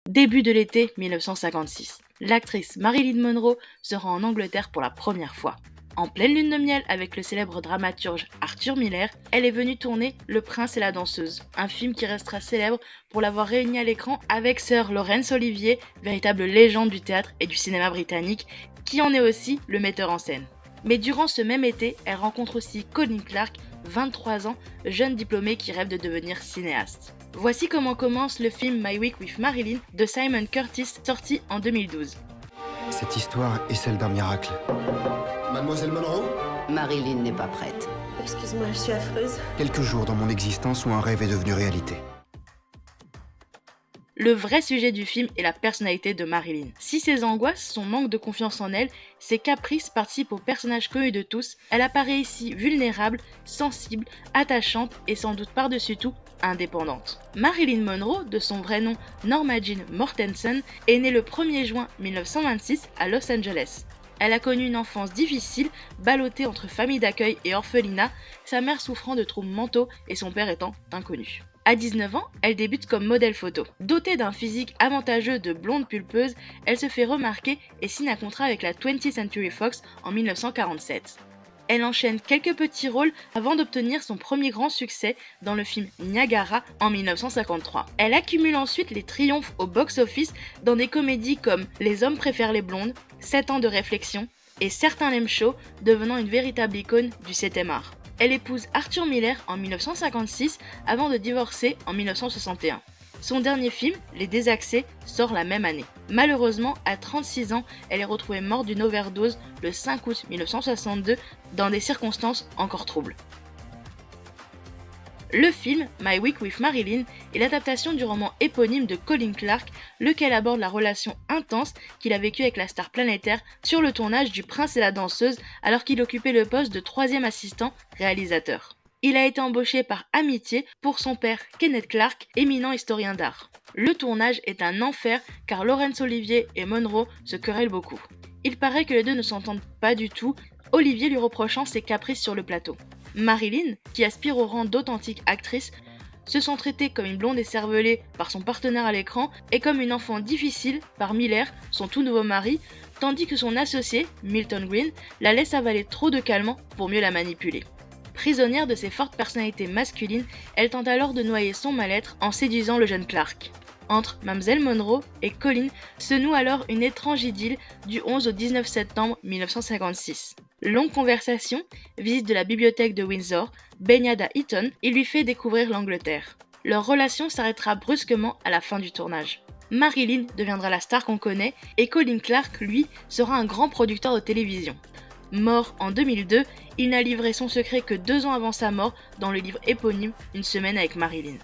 Début de l'été 1956. L'actrice Marilyn Monroe se rend en Angleterre pour la première fois. En pleine lune de miel avec le célèbre dramaturge Arthur Miller, elle est venue tourner Le Prince et la danseuse, un film qui restera célèbre pour l'avoir réuni à l'écran avec Sir Laurence Olivier, véritable légende du théâtre et du cinéma britannique, qui en est aussi le metteur en scène. Mais durant ce même été, elle rencontre aussi Colin Clark, 23 ans, jeune diplômé qui rêve de devenir cinéaste. Voici comment commence le film My Week with Marilyn de Simon Curtis, sorti en 2012. Cette histoire est celle d'un miracle. Mademoiselle Monroe ? Marilyn n'est pas prête. Excuse-moi, je suis affreuse. Quelques jours dans mon existence où un rêve est devenu réalité. Le vrai sujet du film est la personnalité de Marilyn. Si ses angoisses, son manque de confiance en elle, ses caprices participent au personnage connu de tous, elle apparaît ici vulnérable, sensible, attachante et sans doute par-dessus tout, indépendante. Marilyn Monroe, de son vrai nom Norma Jean Mortensen, est née le 1er juin 1926 à Los Angeles. Elle a connu une enfance difficile, ballottée entre famille d'accueil et orphelinat, sa mère souffrant de troubles mentaux et son père étant inconnu. À 19 ans, elle débute comme modèle photo. Dotée d'un physique avantageux de blonde pulpeuse, elle se fait remarquer et signe un contrat avec la 20th Century Fox en 1947. Elle enchaîne quelques petits rôles avant d'obtenir son premier grand succès dans le film Niagara en 1953. Elle accumule ensuite les triomphes au box-office dans des comédies comme Les hommes préfèrent les blondes, 7 ans de réflexion et Certains l'aiment chaud, devenant une véritable icône du 7e art. Elle épouse Arthur Miller en 1956 avant de divorcer en 1961. Son dernier film, Les Désaxés, sort la même année. Malheureusement, à 36 ans, elle est retrouvée morte d'une overdose le 5 août 1962 dans des circonstances encore troubles. Le film My Week with Marilyn est l'adaptation du roman éponyme de Colin Clark, lequel aborde la relation intense qu'il a vécue avec la star planétaire sur le tournage du Prince et la danseuse alors qu'il occupait le poste de 3e assistant réalisateur. Il a été embauché par amitié pour son père Kenneth Clark, éminent historien d'art. Le tournage est un enfer car Laurence Olivier et Monroe se querellent beaucoup. Il paraît que les deux ne s'entendent pas du tout, Olivier lui reprochant ses caprices sur le plateau. Marilyn, qui aspire au rang d'authentique actrice, se sent traitée comme une blonde écervelée par son partenaire à l'écran et comme une enfant difficile par Miller, son tout nouveau mari, tandis que son associé, Milton Green, la laisse avaler trop de calmants pour mieux la manipuler. Prisonnière de ses fortes personnalités masculines, elle tente alors de noyer son mal-être en séduisant le jeune Clark. Entre Mlle Monroe et Colin se noue alors une étrange idylle du 11 au 19 septembre 1956. Longue conversation, visite de la bibliothèque de Windsor, baignade à Eton, il lui fait découvrir l'Angleterre. Leur relation s'arrêtera brusquement à la fin du tournage. Marilyn deviendra la star qu'on connaît et Colin Clark, lui, sera un grand producteur de télévision. Mort en 2002, il n'a livré son secret que 2 ans avant sa mort dans le livre éponyme Une semaine avec Marilyn.